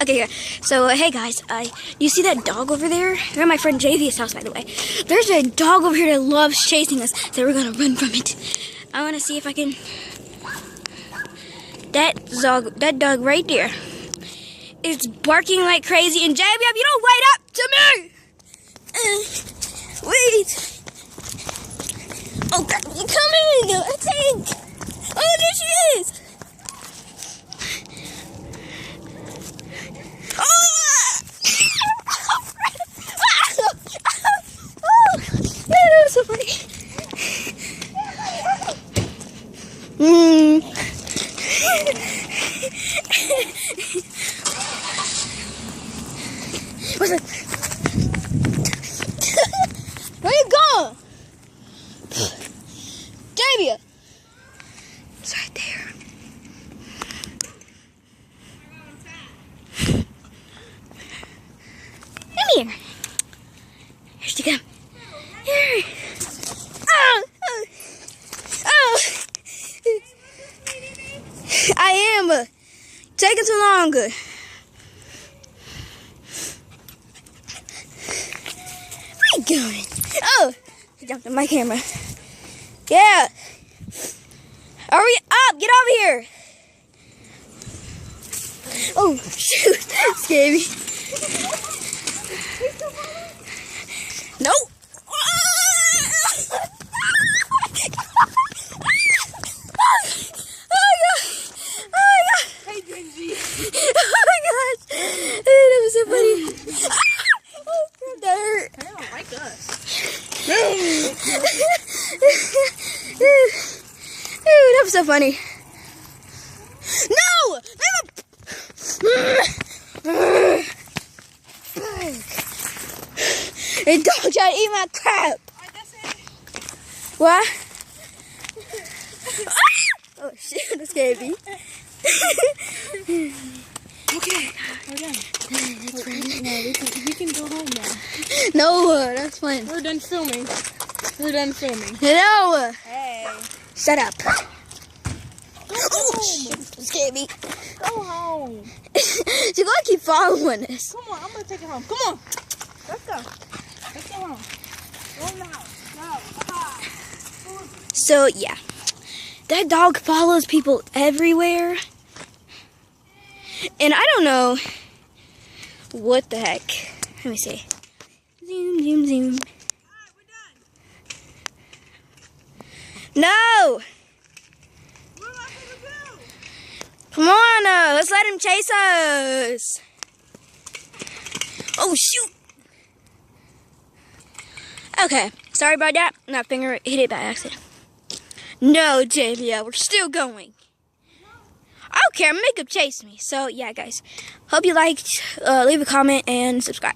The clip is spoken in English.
Okay, yeah. So, hey guys, you see that dog over there? They're at my friend JV's house, by the way. There's a dog over here that loves chasing us, so we're gonna run from it. I wanna see if I can... That dog right there is barking like crazy, and JV, if you don't wait up to me! Wait! Oh, God, you coming! I think! Oh, there she is! That was so funny. What's it? Where you going? Davia. It's right there. Come here. Here she comes. Here. Oh. I am, but taking too long. Where are you going? Oh, I jumped on my camera. Yeah. Hurry up, get over here. Oh, shoot, scared me. Nope. That was so funny. No! A dog tried to eat my crap. What? Oh shit, that scared me. Okay, we're done. We can go home now. No, that's fine. We're done filming. We're done filming. No! Hey. Shut up. Go home. Scared me. Go home. She's gonna keep following us. Come on, I'm gonna take her home. Come on. Let's go. Let's go home. Go in the house. Go. So, yeah. That dog follows people everywhere. And I don't know what the heck. Let me see. Zoom, zoom, zoom. Alright, we're done. No! What am I gonna do? Come on, let's let him chase us. Oh, shoot. Okay, sorry about that. My finger hit it by accident. No, JVL, we're still going. I don't care, make him chase me. So, yeah, guys. Hope you liked. Leave a comment and subscribe.